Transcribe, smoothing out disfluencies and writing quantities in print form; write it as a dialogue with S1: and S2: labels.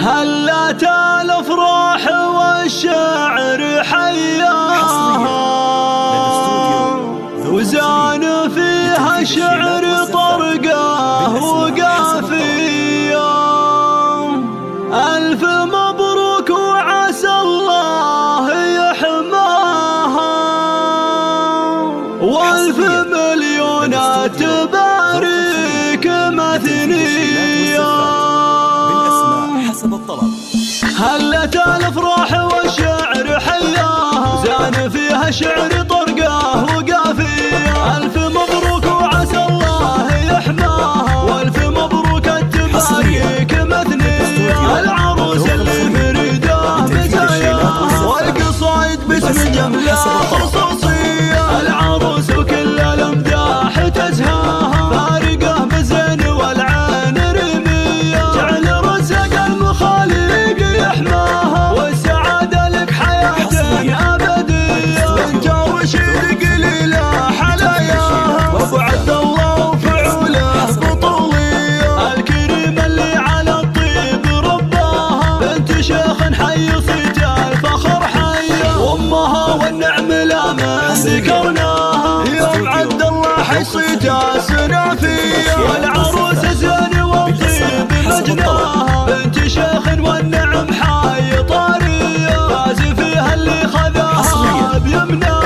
S1: هلت الافراح والشعر حياها، وزان فيها الشعر طرقه وقافيه. الف مبروك وعسى الله يحماها، والف مليونات تبارك مثنيه. هلت الافراح والشعر حياها، زان فيها الشعر طرقه وقافيه. الف مبروك وعسى الله يحماها، والف مبروك التبارك مثنيه. العروس اللي فريده مزاياها، والقصايد باسم جمله خصوصيه. العروس وكل الامداح تزهاها، فارقه بزين والعين رميه. جعل رزق المخاليق يحماها، والسعاده لك حياه ابديه. انت ورشيد قليله حلاياها، وابو عبد الله وفعوله بطوليه. الكريم اللي على الطيب رباها، بنت شيخ حي صيته الفخر حيه. وامها والنعم لا من ذكرناها، يوم عبد الله حي صيته سنافيه. والعروس زين والطيب مجناها، بنت شيخ والنعم حي طاريه. فاز فيها اللي خذاها بيمناها.